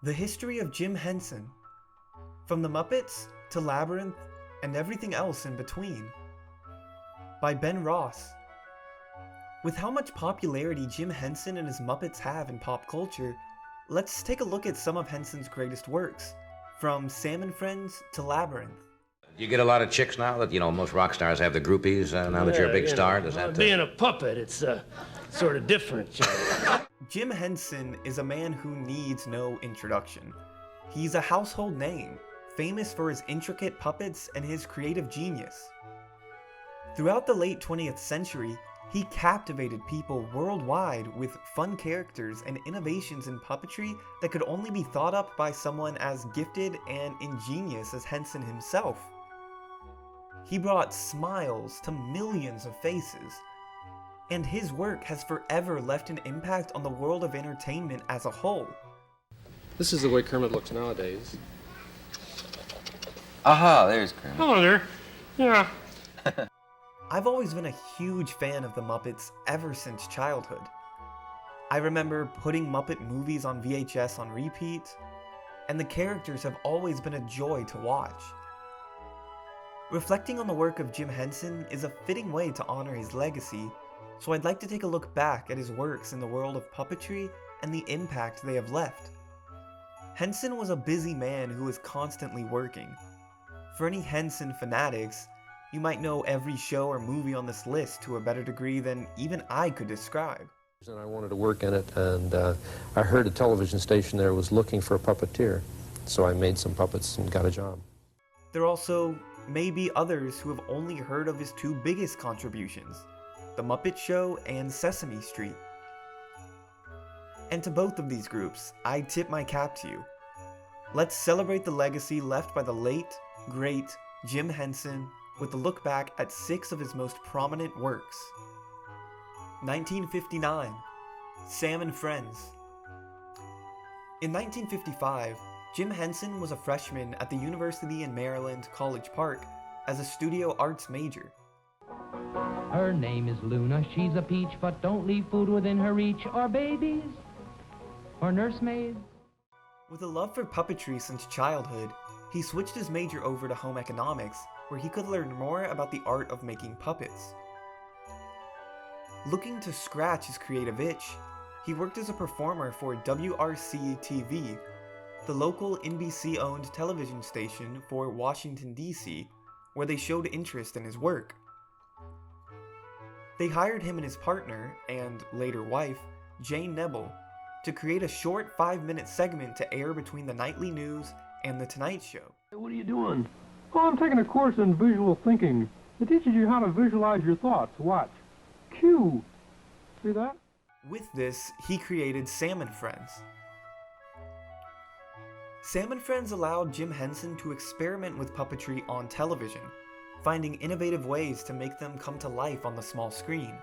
The History of Jim Henson, from the Muppets to Labyrinth and everything else in between, by Ben Ross. With how much popularity Jim Henson and his Muppets have in pop culture, let's take a look at some of Henson's greatest works, from Sam and Friends to Labyrinth. You get a lot of chicks now that, most rock stars have the groupies now that you're a big star? Does that... Being a puppet, it's sort of different. Jim Henson is a man who needs no introduction. He's a household name, famous for his intricate puppets and his creative genius. Throughout the late 20th century, he captivated people worldwide with fun characters and innovations in puppetry that could only be thought up by someone as gifted and ingenious as Henson himself. He brought smiles to millions of faces, and his work has forever left an impact on the world of entertainment as a whole. This is the way Kermit looks nowadays. Aha, there's Kermit. Hello there. Yeah. I've always been a huge fan of the Muppets ever since childhood. I remember putting Muppet movies on VHS on repeat, and the characters have always been a joy to watch. Reflecting on the work of Jim Henson is a fitting way to honor his legacy, so I'd like to take a look back at his works in the world of puppetry and the impact they have left. Henson was a busy man who was constantly working. For any Henson fanatics, you might know every show or movie on this list to a better degree than even I could describe. And I wanted to work in it, and I heard a television station there was looking for a puppeteer, so I made some puppets and got a job. There are also maybe others who have only heard of his two biggest contributions, The Muppet Show and Sesame Street. And to both of these groups, I tip my cap to you. Let's celebrate the legacy left by the late, great Jim Henson with a look back at 6 of his most prominent works. 1959, Sam and Friends. In 1955, Jim Henson was a freshman at the University in Maryland, College Park, as a studio arts major. Her name is Luna, she's a peach, but don't leave food within her reach, or babies, or nursemaids. With a love for puppetry since childhood, he switched his major over to home economics, where he could learn more about the art of making puppets. Looking to scratch his creative itch, he worked as a performer for WRC-TV, the local NBC-owned television station for Washington, D.C., where they showed interest in his work. They hired him and his partner, and later wife, Jane Nebel, to create a short 5-minute segment to air between the nightly news and The Tonight Show. What are you doing? Oh, I'm taking a course in visual thinking. It teaches you how to visualize your thoughts. Watch. Cue. See that? With this, he created Sam and Friends. Sam and Friends allowed Jim Henson to experiment with puppetry on television, finding innovative ways to make them come to life on the small screen.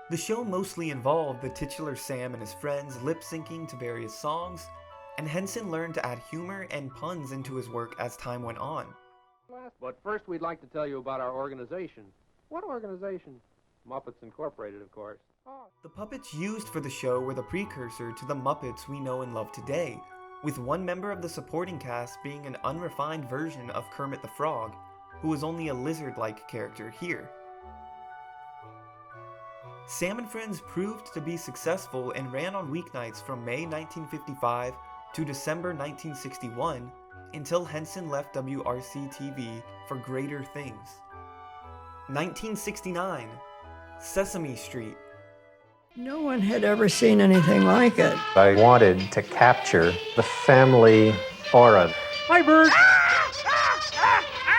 The show mostly involved the titular Sam and his friends lip-syncing to various songs, and Henson learned to add humor and puns into his work as time went on. But first we'd like to tell you about our organization. What organization? Muppets Incorporated, of course. The puppets used for the show were the precursor to the Muppets we know and love today, with one member of the supporting cast being an unrefined version of Kermit the Frog, who was only a lizard-like character here. Sam and Friends proved to be successful and ran on weeknights from May 1955 to December 1961, until Henson left WRC-TV for greater things. 1969, Sesame Street. No one had ever seen anything like it. I wanted to capture the family aura. Hi, Bert!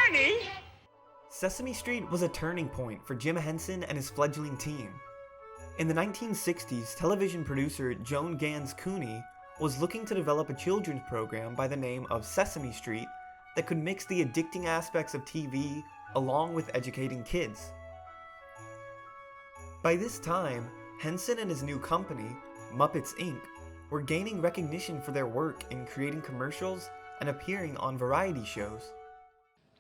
Ernie! Sesame Street was a turning point for Jim Henson and his fledgling team. In the 1960s, television producer Joan Gans Cooney was looking to develop a children's program by the name of Sesame Street that could mix the addicting aspects of TV along with educating kids. By this time, Henson and his new company, Muppets Inc., were gaining recognition for their work in creating commercials and appearing on variety shows.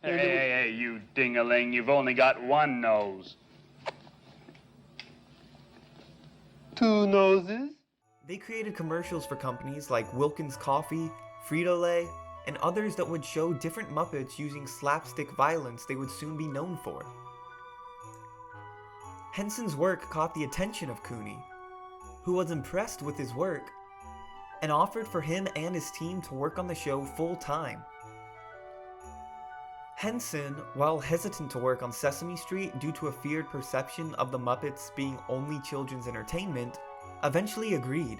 Hey, you ding-a-ling, you've only got one nose. Two noses? They created commercials for companies like Wilkins Coffee, Frito-Lay, and others that would show different Muppets using slapstick violence they would soon be known for. Henson's work caught the attention of Cooney, who was impressed with his work and offered for him and his team to work on the show full-time. Henson, while hesitant to work on Sesame Street due to a feared perception of the Muppets being only children's entertainment, eventually agreed.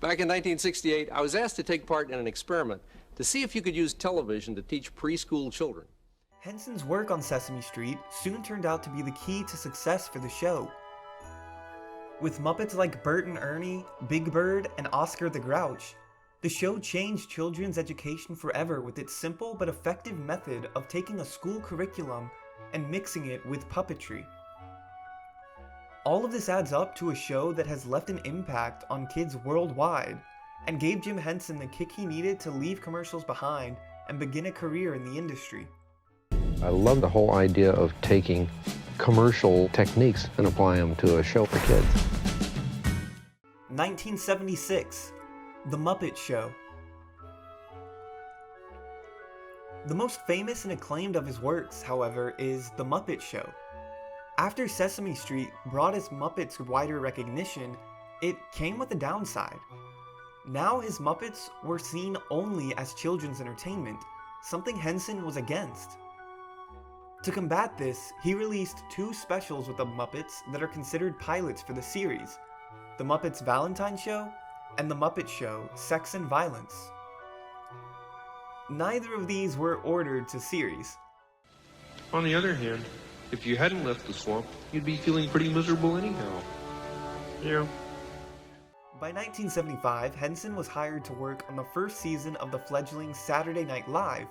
Back in 1968, I was asked to take part in an experiment to see if you could use television to teach preschool children. Henson's work on Sesame Street soon turned out to be the key to success for the show. With Muppets like Bert and Ernie, Big Bird, and Oscar the Grouch, the show changed children's education forever with its simple but effective method of taking a school curriculum and mixing it with puppetry. All of this adds up to a show that has left an impact on kids worldwide and gave Jim Henson the kick he needed to leave commercials behind and begin a career in the industry. I love the whole idea of taking commercial techniques and applying them to a show for kids. 1976, The Muppet Show. The most famous and acclaimed of his works, however, is The Muppet Show. After Sesame Street brought his Muppets wider recognition, it came with a downside. Now his Muppets were seen only as children's entertainment, something Henson was against. To combat this, he released two specials with the Muppets that are considered pilots for the series, The Muppets Valentine Show and The Muppet Show Sex and Violence. Neither of these were ordered to series. On the other hand, if you hadn't left the swamp, you'd be feeling pretty miserable anyhow. Yeah. By 1975, Henson was hired to work on the first season of the fledgling Saturday Night Live,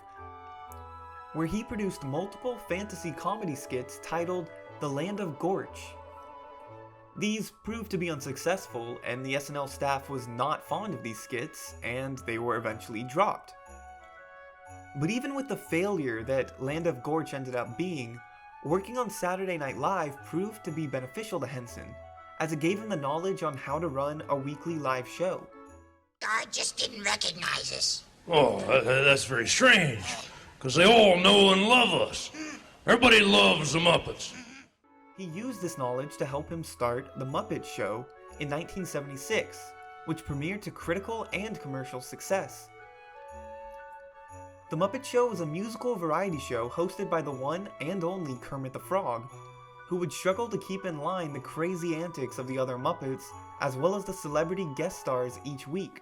where he produced multiple fantasy comedy skits titled The Land of Gorch. These proved to be unsuccessful, and the SNL staff was not fond of these skits, and they were eventually dropped. But even with the failure that Land of Gorch ended up being, working on Saturday Night Live proved to be beneficial to Henson, as it gave him the knowledge on how to run a weekly live show. I just didn't recognize us. Oh, that's very strange, because they all know and love us. Everybody loves the Muppets. He used this knowledge to help him start The Muppet Show in 1976, which premiered to critical and commercial success. The Muppet Show was a musical variety show hosted by the one and only Kermit the Frog, who would struggle to keep in line the crazy antics of the other Muppets, as well as the celebrity guest stars each week.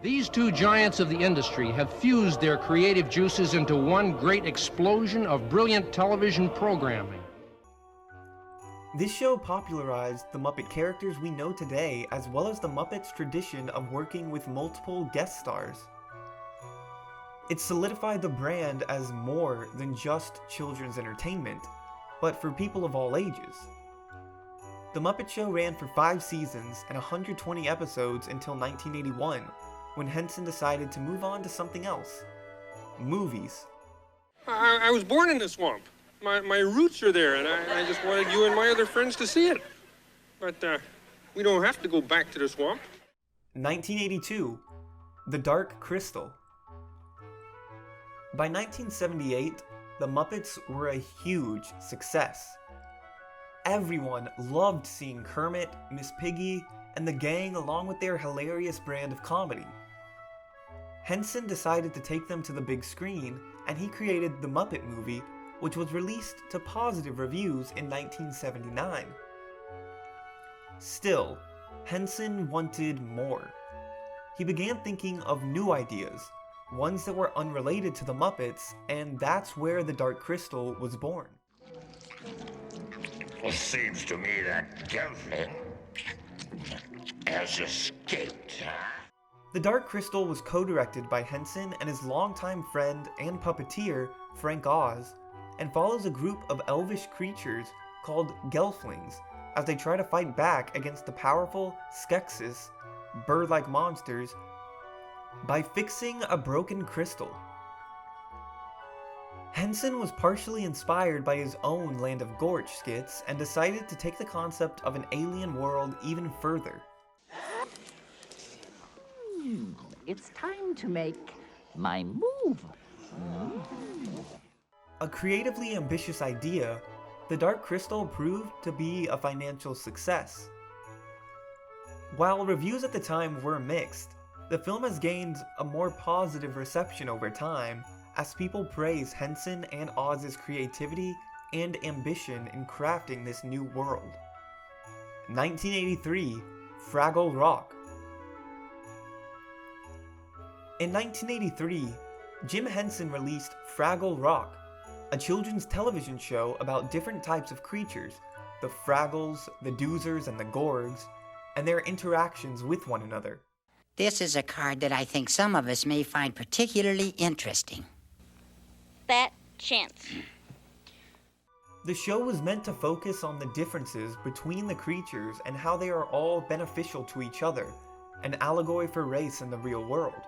These two giants of the industry have fused their creative juices into one great explosion of brilliant television programming. This show popularized the Muppet characters we know today, as well as the Muppets' tradition of working with multiple guest stars. It solidified the brand as more than just children's entertainment, but for people of all ages. The Muppet Show ran for 5 seasons and 120 episodes until 1981, when Henson decided to move on to something else: movies. I was born in the swamp. My roots are there, and I just wanted you and my other friends to see it. But we don't have to go back to the swamp. 1982, The Dark Crystal. By 1978, the Muppets were a huge success. Everyone loved seeing Kermit, Miss Piggy, and the gang along with their hilarious brand of comedy. Henson decided to take them to the big screen, and he created The Muppet Movie, which was released to positive reviews in 1979. Still, Henson wanted more. He began thinking of new ideas, ones that were unrelated to the Muppets, and that's where The Dark Crystal was born. It seems to me that Gelfling has escaped, huh? The Dark Crystal was co-directed by Henson and his longtime friend and puppeteer, Frank Oz, and follows a group of elvish creatures called Gelflings as they try to fight back against the powerful Skeksis, bird-like monsters, by fixing a broken crystal. Henson was partially inspired by his own Land of Gorch skits and decided to take the concept of an alien world even further. It's time to make my move. A creatively ambitious idea, the Dark Crystal proved to be a financial success. While reviews at the time were mixed, the film has gained a more positive reception over time as people praise Henson and Oz's creativity and ambition in crafting this new world. 1983, Fraggle Rock. In 1983, Jim Henson released Fraggle Rock, a children's television show about different types of creatures, the Fraggles, the Doozers, and the Gorgs, and their interactions with one another. This is a card that I think some of us may find particularly interesting. That chance. The show was meant to focus on the differences between the creatures and how they are all beneficial to each other, an allegory for race in the real world.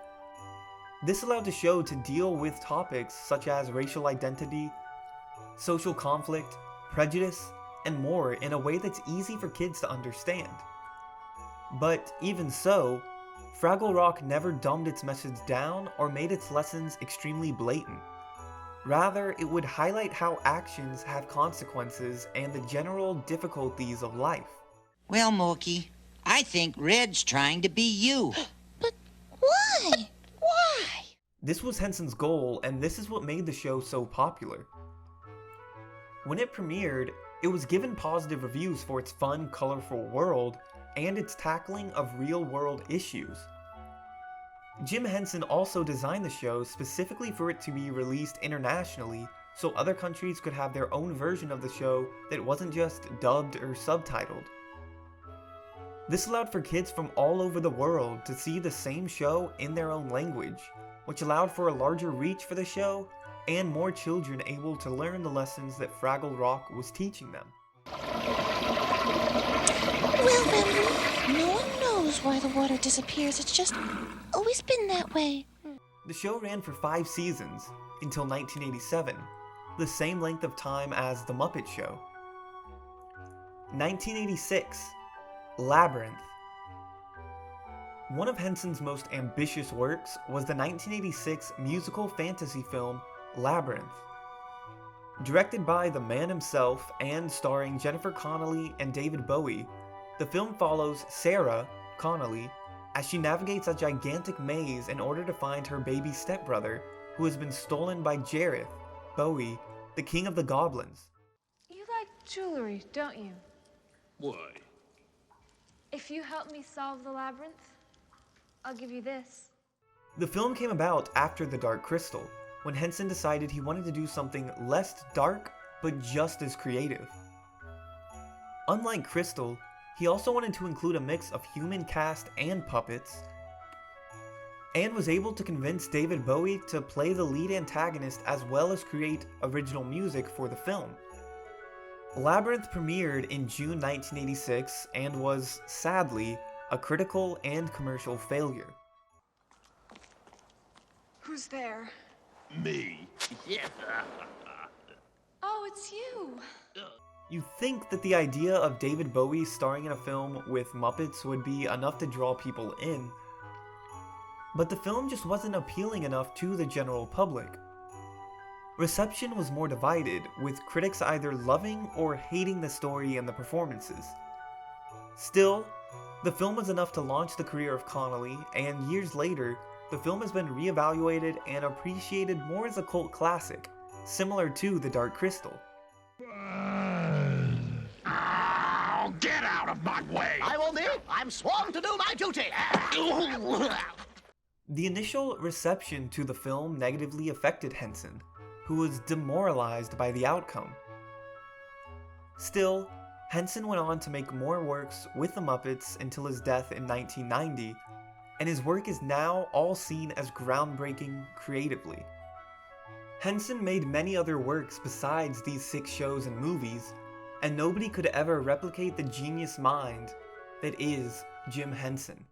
This allowed the show to deal with topics such as racial identity, social conflict, prejudice, and more in a way that's easy for kids to understand. But even so, Fraggle Rock never dumbed its message down or made its lessons extremely blatant. Rather, it would highlight how actions have consequences and the general difficulties of life. Well, Mookie, I think Red's trying to be you. But why? Why? This was Henson's goal, and this is what made the show so popular. When it premiered, it was given positive reviews for its fun, colorful world and its tackling of real-world issues. Jim Henson also designed the show specifically for it to be released internationally so other countries could have their own version of the show that wasn't just dubbed or subtitled. This allowed for kids from all over the world to see the same show in their own language, which allowed for a larger reach for the show and more children able to learn the lessons that Fraggle Rock was teaching them. Well, Wendell, no one knows why the water disappears. It's just always been that way. The show ran for 5 seasons, until 1987, the same length of time as The Muppet Show. 1986, Labyrinth. One of Henson's most ambitious works was the 1986 musical fantasy film Labyrinth. Directed by the man himself and starring Jennifer Connelly and David Bowie, the film follows Sarah, Connelly, as she navigates a gigantic maze in order to find her baby stepbrother, who has been stolen by Jareth, Bowie, the king of the goblins. You like jewelry, don't you? Why? If you help me solve the labyrinth, I'll give you this. The film came about after The Dark Crystal, when Henson decided he wanted to do something less dark, but just as creative. Unlike Crystal, he also wanted to include a mix of human cast and puppets, and was able to convince David Bowie to play the lead antagonist as well as create original music for the film. Labyrinth premiered in June 1986 and was, sadly, a critical and commercial failure. Who's there? Me. Yeah. Oh, it's you. You'd think that the idea of David Bowie starring in a film with Muppets would be enough to draw people in, but the film just wasn't appealing enough to the general public. Reception was more divided, with critics either loving or hating the story and the performances. Still, the film was enough to launch the career of Connelly, and years later, the film has been reevaluated and appreciated more as a cult classic, similar to The Dark Crystal. Oh, get out of my way! I will be. I'm sworn to do my duty. The initial reception to the film negatively affected Henson, who was demoralized by the outcome. Still, Henson went on to make more works with the Muppets until his death in 1990, and his work is now all seen as groundbreaking creatively. Henson made many other works besides these 6 shows and movies, and nobody could ever replicate the genius mind that is Jim Henson.